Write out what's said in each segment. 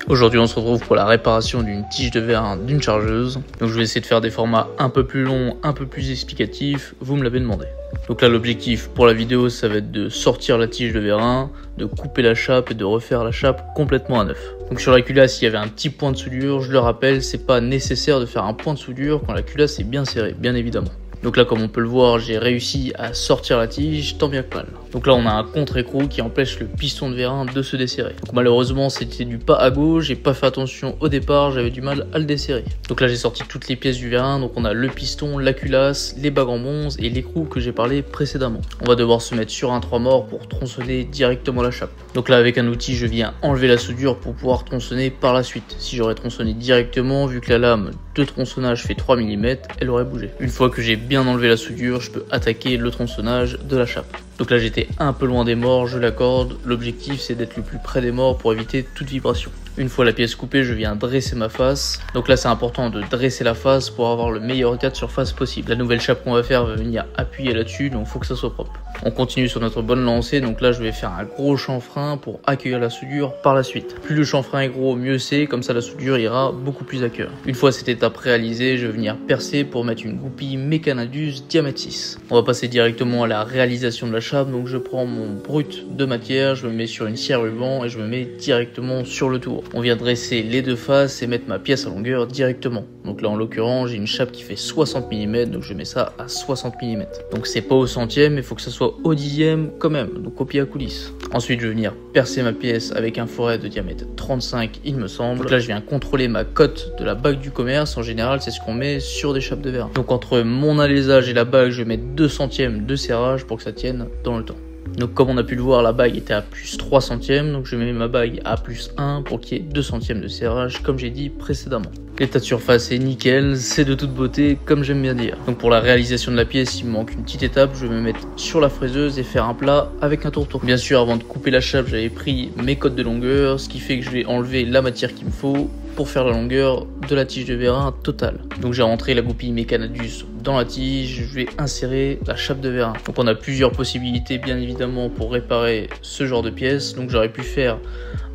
Aujourd'hui on se retrouve pour la réparation d'une tige de vérin d'une chargeuse. Donc je vais essayer de faire des formats un peu plus longs, un peu plus explicatifs, vous me l'avez demandé. Donc là l'objectif pour la vidéo ça va être de sortir la tige de vérin, de couper la chape et de refaire la chape complètement à neuf. Donc sur la culasse il y avait un petit point de soudure, je le rappelle c'est pas nécessaire de faire un point de soudure quand la culasse est bien serrée, bien évidemment. Donc là comme on peut le voir j'ai réussi à sortir la tige tant bien que mal. Donc là on a un contre-écrou qui empêche le piston de vérin de se desserrer. Donc malheureusement c'était du pas à gauche, j'ai pas fait attention au départ, j'avais du mal à le desserrer. Donc là j'ai sorti toutes les pièces du vérin, donc on a le piston, la culasse, les bagues en bronze et l'écrou que j'ai parlé précédemment. On va devoir se mettre sur un 3 morts pour tronçonner directement la chape. Donc là avec un outil je viens enlever la soudure pour pouvoir tronçonner par la suite. Si j'aurais tronçonné directement, vu que la lame de tronçonnage fait 3 mm, elle aurait bougé. Une fois que j'ai bien enlevé la soudure, je peux attaquer le tronçonnage de la chape. Donc là j'étais un peu loin des morts, je l'accorde, l'objectif c'est d'être le plus près des morts pour éviter toute vibration. Une fois la pièce coupée, je viens dresser ma face. Donc là c'est important de dresser la face pour avoir le meilleur état de surface possible. La nouvelle chape qu'on va faire va venir appuyer là-dessus, donc il faut que ça soit propre. On continue sur notre bonne lancée, donc là je vais faire un gros chanfrein pour accueillir la soudure par la suite. Plus le chanfrein est gros, mieux c'est, comme ça la soudure ira beaucoup plus à cœur. Une fois cette étape réalisée, je vais venir percer pour mettre une goupille Mecanadus diamètre 6. On va passer directement à la réalisation de la chape, donc je prends mon brut de matière, je me mets sur une scie à ruban et je me mets directement sur le tour. On vient dresser les deux faces et mettre ma pièce à longueur directement. Donc là en l'occurrence j'ai une chape qui fait 60 mm, donc je mets ça à 60 mm. Donc c'est pas au centième, il faut que ça soit au dixième quand même, donc au pied à coulisse. Ensuite je vais venir percer ma pièce avec un foret de diamètre 35 il me semble. Donc là je viens contrôler ma cote de la bague du commerce, en général c'est ce qu'on met sur des chapes de vérin. Donc entre mon alésage et la bague je vais mettre 2 centièmes de serrage pour que ça tienne dans le temps. Donc comme on a pu le voir, la bague était à plus 3 centièmes, donc je mets ma bague à plus 1 pour qu'il y ait 2 centièmes de serrage comme j'ai dit précédemment. L'état de surface est nickel, c'est de toute beauté comme j'aime bien dire. Donc pour la réalisation de la pièce, il me manque une petite étape, je vais me mettre sur la fraiseuse et faire un plat avec un tourteau. Bien sûr avant de couper la chape, j'avais pris mes cotes de longueur, ce qui fait que je vais enlever la matière qu'il me faut pour faire la longueur de la tige de vérin totale. Donc j'ai rentré la goupille Mecanadus dans la tige, je vais insérer la chape de vérin. Donc on a plusieurs possibilités bien évidemment pour réparer ce genre de pièces. Donc j'aurais pu faire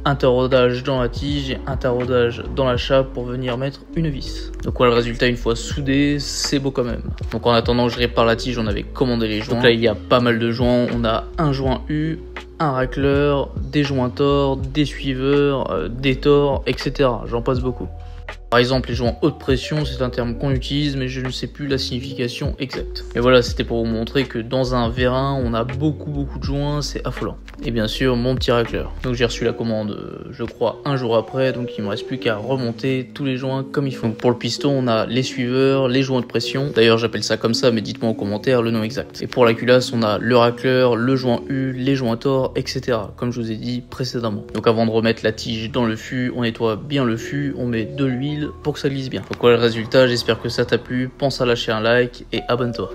un taraudage dans la tige et un taraudage dans la chape pour venir mettre une vis. Donc voilà le résultat une fois soudé, c'est beau quand même. Donc en attendant que je répare la tige, on avait commandé les joints. Donc là il y a pas mal de joints, on a un joint U, un racleur, des jointors, des suiveurs, des tors, etc. J'en passe beaucoup. Par exemple, les joints haute pression, c'est un terme qu'on utilise, mais je ne sais plus la signification exacte. Mais voilà, c'était pour vous montrer que dans un vérin, on a beaucoup de joints, c'est affolant. Et bien sûr, mon petit racleur. Donc j'ai reçu la commande, je crois, un jour après, donc il me reste plus qu'à remonter tous les joints comme il faut. Donc pour le piston, on a les suiveurs, les joints de pression. D'ailleurs, j'appelle ça comme ça, mais dites-moi en commentaire le nom exact. Et pour la culasse, on a le racleur, le joint U, les joints tors, etc. Comme je vous ai dit précédemment. Donc avant de remettre la tige dans le fût, on nettoie bien le fût, on met de l'huile pour que ça glisse bien. Donc voilà le résultat, j'espère que ça t'a plu, pense à lâcher un like et abonne-toi.